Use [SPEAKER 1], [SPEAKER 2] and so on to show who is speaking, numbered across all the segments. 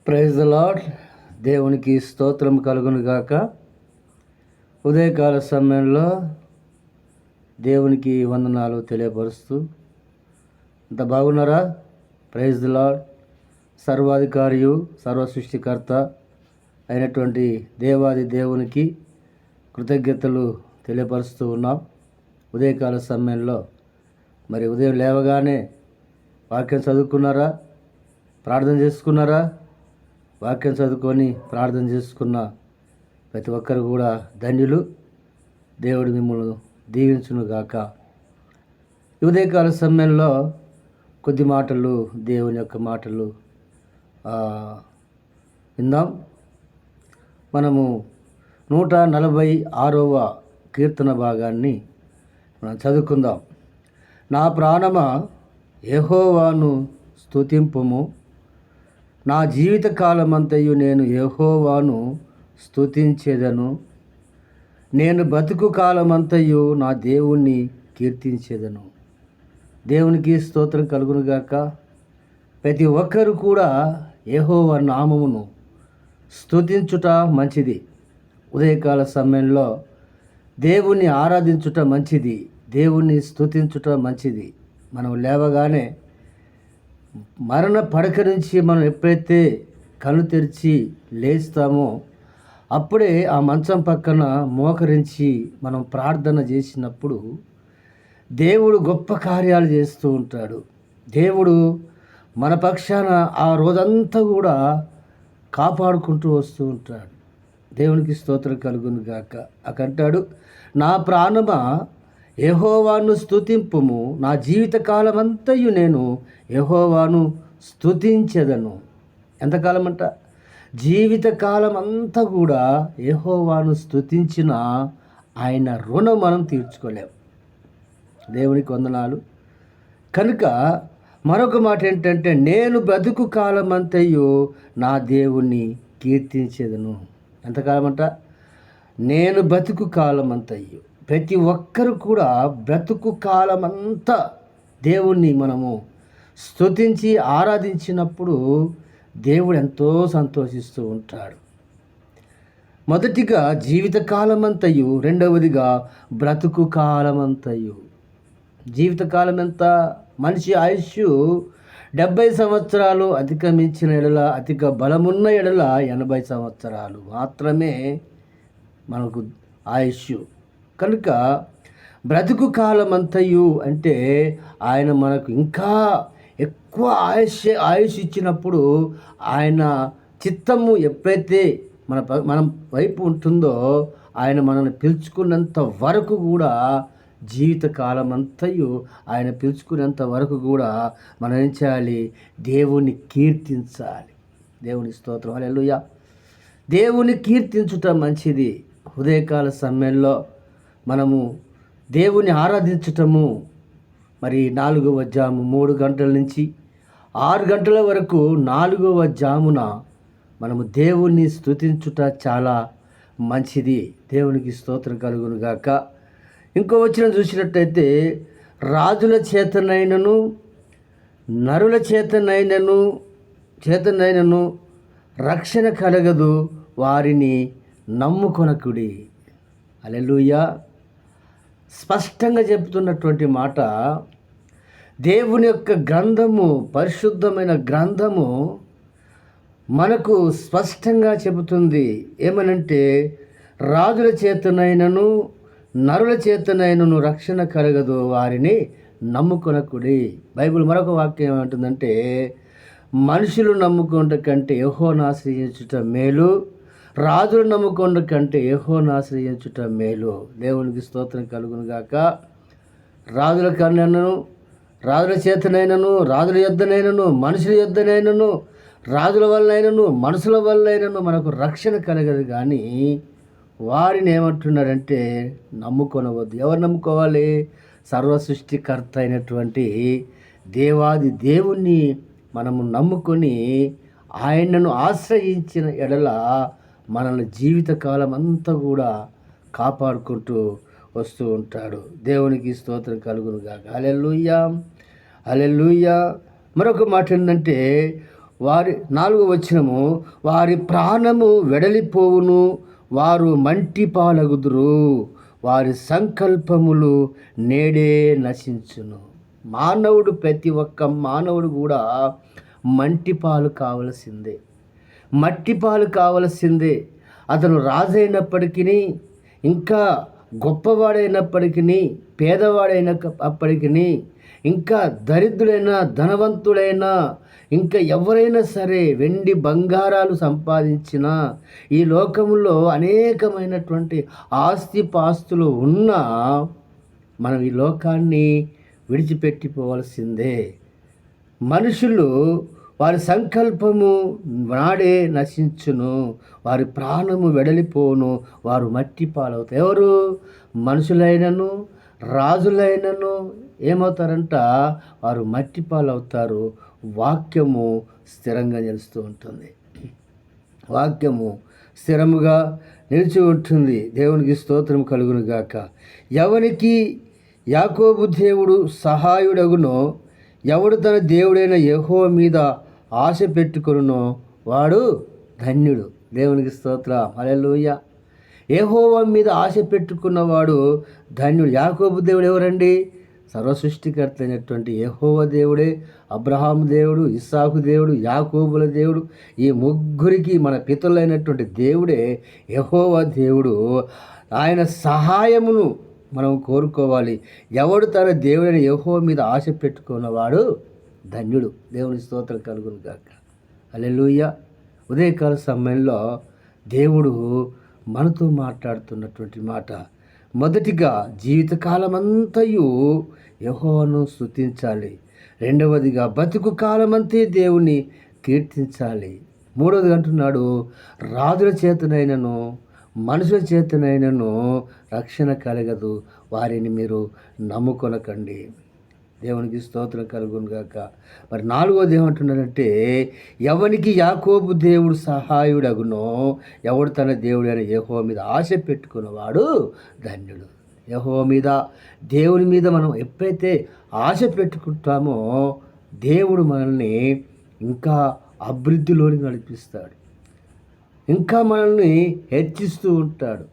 [SPEAKER 1] Praise the lord. దేవునికి స్తోత్రం కలుగును గాక. ఉదయకాల సమయంలో దేవునికి వందనాలు తెలియపరుస్తూ అంత బాగున్నారా? Praise the lord. సర్వాధికారియు సర్వ సృష్టికర్త అయినటువంటి దేవాది దేవునికి కృతజ్ఞతలు తెలియపరుస్తూ ఉన్నాం. ఉదయకాల సమయంలో మరి ఉదయం లేవగానే వాక్యం చదువుకున్నారా? ప్రార్థన చేసుకున్నారా? వాక్యం చదువుకొని ప్రార్థన చేసుకున్న ప్రతి ఒక్కరు కూడా ధన్యులు. దేవుడు మిమ్మల్ని దీవించును గాక. ఉదయకాల సమయంలో కొద్ది మాటలు, దేవుని యొక్క మాటలు విందాం. మనము 146వ కీర్తన భాగాన్ని మనం చదువుకుందాం. నా ప్రాణమా యెహోవాను స్తుతింపుము, నా జీవిత కాలమంతయు నేను యెహోవాను స్తుతించెదను. నేను బతుకు కాలమంతయు నా దేవుణ్ణి కీర్తించెదను. దేవునికి స్తోత్రం కలుగునుగాక. ప్రతి ఒక్కరు కూడా యెహోవా నామమును స్తుతించుట మంచిది. ఉదయకాల సమయంలో దేవుణ్ణి ఆరాధించుట మంచిది, దేవుణ్ణి స్తుతించుట మంచిది. మనం లేవగానే మరణ పడక నుంచి మనం ఎప్పుడైతే కళ్ళు తెరిచి లేస్తామో అప్పుడే ఆ మంచం పక్కన మోకరించి మనం ప్రార్థన చేసినప్పుడు దేవుడు గొప్ప కార్యాలు చేస్తూ ఉంటాడు. దేవుడు మన పక్షాన ఆ రోజంతా కూడా కాపాడుకుంటూ వస్తూ ఉంటాడు. దేవునికి స్తోత్రం కలుగును గాక. అకంటాడు, నా ప్రాణమా యెహోవాను స్తుతింపుము, నా జీవిత కాలమంతయు నేను యెహోవాను స్తుతించెదను. ఎంతకాలం అంట? జీవిత కాలం అంతా కూడా యెహోవాను స్తుతించిన ఆయన రుణం మనం తీర్చుకోలేం. దేవునికి వందనాలు. కనుక మరొక మాట ఏంటంటే, నేను బ్రతుకు కాలమంతయు నా దేవుణ్ణి కీర్తించేదను. ఎంతకాలం అంట? నేను బ్రతుకు కాలమంతయు. ప్రతి ఒక్కరు కూడా బ్రతుకు కాలమంతా దేవుణ్ణి మనము స్తుతించి ఆరాధించినప్పుడు దేవుడు ఎంతో సంతోషిస్తూ ఉంటాడు. మొదటిగా జీవిత కాలమంతయు, రెండవదిగా బ్రతుకు కాలమంతయు. జీవితకాలం ఎంత? మనిషి ఆయుష్ 70 సంవత్సరాలు అధికమించిన ఎడల, అధిక బలమున్న ఎడల 80 సంవత్సరాలు మాత్రమే మనకు ఆయుష్. కనుక బ్రతుకు కాలమంతయు అంటే ఆయన మనకు ఇంకా ఎక్కువ ఆయుష్ ఇచ్చినప్పుడు ఆయన చిత్తము ఎప్పుడైతే మనం వైపు ఉంటుందో ఆయన మనల్ని పిలుచుకున్నంత వరకు కూడా, జీవిత కాలమంతయు ఆయన పిలుచుకునేంత వరకు కూడా మనం ఏం చేయాలి? దేవుణ్ణి కీర్తించాలి. దేవుని స్తోత్రం, హల్లెలూయా. దేవుని కీర్తించుట మంచిది. ఉదయకాల సమయంలో మనము దేవుని ఆరాధించటము, మరి 4వ జాము 3 గంటల నుంచి 6 గంటల వరకు 4వ జామున మనము దేవుణ్ణి స్తుతించుట చాలా మంచిది. దేవునికి స్తోత్రం కలుగును గాక. ఇంకో వచనం చూసినట్టయితే, రాజుల చేతనైనను నరుల చేతనైనను రక్షణ కలగదు, వారిని నమ్ముకొనకుడి. హల్లెలూయా. స్పష్టంగా చెప్తున్నటువంటి మాట. దేవుని యొక్క గ్రంథము, పరిశుద్ధమైన గ్రంథము మనకు స్పష్టంగా చెబుతుంది. ఏమనంటే, రాజుల చేతనైనను నరుల చేతనైనను రక్షణ కలగదు, వారిని నమ్ముకొనకుడి. బైబిల్ మరొక వాక్యం ఏమంటుందంటే, మనుషులు నమ్ముకొనుట కంటే యెహోవాను ఆశ్రయించుట మేలు, రాజులు నమ్ముకొనుట కంటే యెహోవాను ఆశ్రయించుట మేలు. దేవునికి స్తోత్రం కలుగును గాక. రాజుల కన్నైనను, రాజుల చేతనైనను, రాజుల యొద్దనైనను, మనుషుల యొద్దనైనను, రాజుల వల్లైనను మనుషుల వల్లైనను మనకు రక్షణ కలగదు. కానీ వారిని ఏమంటున్నారంటే నమ్ముకొనవద్దు. ఎవరు నమ్ముకోవాలి? సర్వ సృష్టికర్త అయినటువంటి దేవాది దేవుణ్ణి మనము నమ్ముకొని ఆయనను ఆశ్రయించిన ఎడల మనల్ని జీవితకాలం అంతా కూడా కాపాడుకుంటూ వస్తూ ఉంటాడు. దేవునికి స్తోత్రం కలుగును గాక. హల్లెలూయా, హల్లెలూయా. మరొక మాట ఏంటంటే, వారి 4వ వచనము, వారి ప్రాణము వెడలిపోవును, వారు మంటి పాలగుదురు, వారి సంకల్పములు నేడే నశించును. ప్రతి ఒక్క మానవుడు కూడా మంటి పాలు కావలసిందే, మట్టి పాలు కావలసిందే. అతను రాజైనప్పటికీ, ఇంకా గొప్పవాడైనప్పటికీ, పేదవాడైనప్పటికీ, ఇంకా దరిద్రుడైనా ధనవంతుడైనా, ఇంకా ఎవరైనా సరే వెండి బంగారాలు సంపాదించినా, ఈ లోకంలో అనేకమైనటువంటి ఆస్తిపాస్తులు ఉన్నా మనం ఈ లోకాన్ని విడిచిపెట్టిపోవలసిందే. మనుషులు వారి సంకల్పము నాడే నశించును, వారి ప్రాణము వెడలిపోను, వారు మట్టి పాలవుతారు. ఎవరు? మనుషులైనను రాజులైనను ఏమవుతారంట? వారు మట్టి పాలవుతారు. వాక్యము స్థిరంగా నిలుస్తూ ఉంటుంది. వాక్యము స్థిరముగా నిలిచి ఉంటుంది. దేవునికి స్తోత్రం కలుగును గాక. ఎవనికి యాకోబు దేవుడు సహాయుడగునో, ఎవడు తన దేవుడైన యెహోవా మీద ఆశ పెట్టుకొనునో వాడు ధన్యుడు. దేవునికి స్తోత్రం, హల్లెలూయా. యెహోవా మీద ఆశ పెట్టుకున్నవాడు ధన్యుడు. యాకోబు దేవుడు ఎవరండి? సర్వసృష్టికర్త అయినటువంటి యెహోవా దేవుడే. అబ్రహాము దేవుడు, ఇస్సాకు దేవుడు, యాకోబుల దేవుడు, ఈ ముగ్గురికి మన పితరులైనటువంటి దేవుడే యెహోవా దేవుడు. ఆయన సహాయమును మనం కోరుకోవాలి. ఎవడు తన దేవుడైన యెహోవా మీద ఆశ పెట్టుకున్నవాడు ధన్యుడు. దేవుని స్తోత్రం కలుగును గాక. హల్లెలూయా. ఉదయకాల సమయంలో దేవుడు మనతో మాట్లాడుతున్నటువంటి మాట, మొదటిగా జీవితకాలమంతయు యెహోవాను స్తుతించాలి. రెండవదిగా బతుకు కాలమంతే దేవుని కీర్తించాలి. మూడవది అంటున్నాడు, రాజుల చేతనైనను మనుషుల చేతనైనను రక్షణ కలగదు, వారిని మీరు నమ్ముకొనకండి. దేవునికి స్తోత్రం కలుగును గాక. మరి 4వది ఏమంటున్నాడంటే, ఎవనికి యాకోబు దేవుడు సహాయుడగునో, ఎవడు తన దేవుడైన యెహోవా మీద ఆశ పెట్టుకున్నవాడు ధన్యుడు. యెహోవా మీద, దేవుని మీద మనం ఎప్పుడైతే ఆశ పెట్టుకుంటామో దేవుడు మనల్ని ఇంకా అభివృద్ధిలోని నడిపిస్తాడు, ఇంకా మనల్ని హెచ్చిస్తూ ఉంటాడు.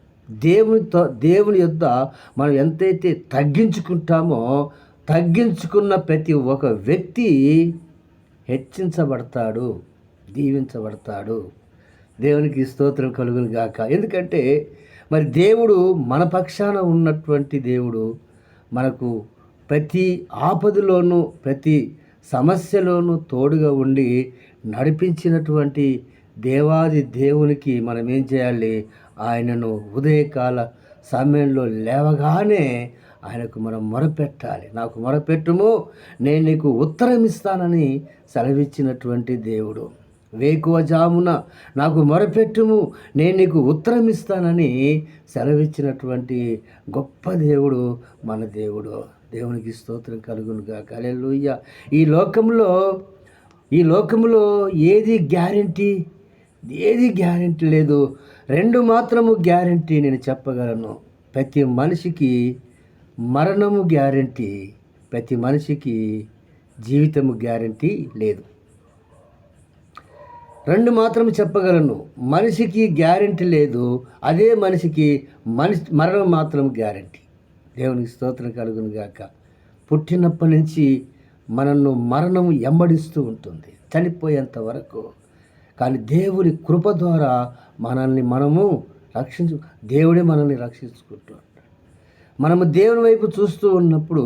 [SPEAKER 1] దేవుని యొద్ద మనం ఎంతైతే తగ్గించుకుంటామో, తగ్గించుకున్న ప్రతి ఒక్క వ్యక్తి హెచ్చించబడతాడు, దీవించబడతాడు. దేవునికి స్తోత్రం కలుగును గాక. ఎందుకంటే మరి దేవుడు మన పక్షాన ఉన్నటువంటి దేవుడు, మనకు ప్రతి ఆపదలోనూ ప్రతి సమస్యలోనూ తోడుగా ఉండి నడిపించినటువంటి దేవాది దేవునికి మనం ఏం చేయాలి? ఆయనను ఉదయకాల సమయంలో లేవగానే ఆయనకు మనం మొరపెట్టాలి. నాకు మొరపెట్టుము, నేను నీకు ఉత్తరం ఇస్తానని సెలవిచ్చినటువంటి దేవుడు. వేకువజామున నాకు మొరపెట్టుము, నేను నీకు ఉత్తరం ఇస్తానని సెలవిచ్చినటువంటి గొప్ప దేవుడు మన దేవుడు. దేవునికి స్తోత్రం కలుగును గాక. హల్లెలూయా. ఈ లోకంలో ఏది గ్యారెంటీ లేదు. 2 మాత్రము గ్యారెంటీ నేను చెప్పగలను. ప్రతి మనిషికి మరణము గ్యారెంటీ, ప్రతి మనిషికి జీవితము గ్యారెంటీ లేదు. 2 మాత్రం చెప్పగలను. మనిషికి గ్యారెంటీ లేదు, అదే మనిషికి మరణం మాత్రం గ్యారెంటీ. దేవునికి స్తోత్రం కలుగును గాక. పుట్టినప్పటి నుంచి మనల్ని మరణం ఎంబడిస్తూ ఉంటుంది చనిపోయేంత వరకు. కానీ దేవుని కృప ద్వారా మనము దేవుడే మనల్ని రక్షించుకుంటూ ఉంటాడు. మనము దేవుని వైపు చూస్తూ ఉన్నప్పుడు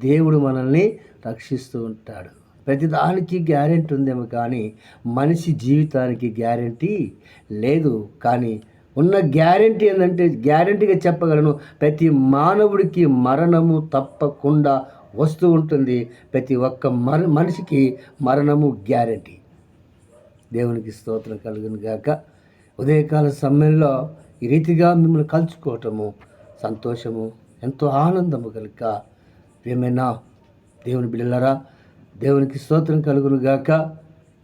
[SPEAKER 1] దేవుడు మనల్ని రక్షిస్తూ ఉంటాడు. ప్రతిదానికి గ్యారెంటీ ఉందేమో కానీ మనిషి జీవితానికి గ్యారెంటీ లేదు. కానీ ఉన్న గ్యారెంటీ ఏంటంటే, గ్యారెంటీగా చెప్పగలను, ప్రతి మానవుడికి మరణము తప్పకుండా వస్తూ ఉంటుంది. ప్రతి ఒక్క మనిషికి మరణము గ్యారెంటీ. దేవునికి స్తోత్రం కలుగును గాక. ఉదయకాల సమయంలో ఈ రీతిగా మిమ్మల్ని కలుసుకోవటము సంతోషము, ఎంతో ఆనందము కనుక ఏమైనా దేవుని బిడ్డలారా, దేవునికి స్తోత్రం కలుగును గాక.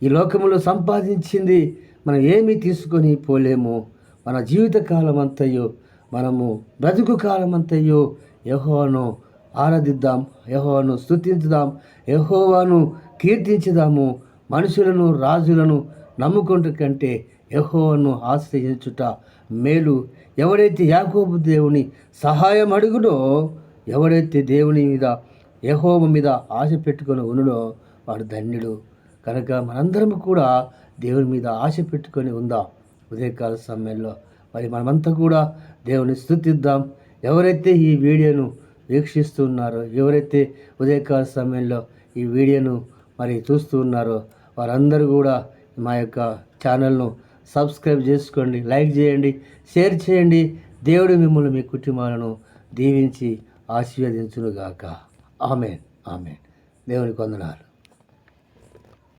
[SPEAKER 1] ఈ లోకములో సంపాదించింది మనం ఏమీ తీసుకొని పోలేము. మన జీవితకాలం అంతయు, మనము బ్రతుకు కాలం అంతయు యెహోవాను ఆరాధిద్దాం, యెహోవాను స్తుతించుదాం, యెహోవాను కీర్తించుదాము. మనుషులను రాజులను నమ్ముకుంట కంటే యెహోవాను ఆశ్రయించుట మేలు. ఎవడైతే యాకోబు దేవుని సహాయం అడుగునో, ఎవడైతే దేవుని మీద యెహోవా మీద ఆశ పెట్టుకొని ఉన్నడో వాడు ధన్యుడు. కనుక మనందరం కూడా దేవుని మీద ఆశ పెట్టుకొని ఉందాం. ఉదయకాల సమయంలో మరి మనమంతా కూడా దేవుని స్తుతిద్దాం. ఎవరైతే ఈ వీడియోను వీక్షిస్తున్నారో, ఎవరైతే ఉదయకాల సమయంలో ఈ వీడియోను మరి చూస్తూ ఉన్నారో వారందరూ కూడా మా యొక్క ఛానల్ను సబ్స్క్రైబ్ చేసుకోండి, లైక్ చేయండి, షేర్ చేయండి. దేవుడు మిమ్మల్ని మీ కుటుంబాలను దీవించి ఆశీర్వదించునుగాక. ఆమేన్. ఆమేన్. దేవునికి వందనాలు.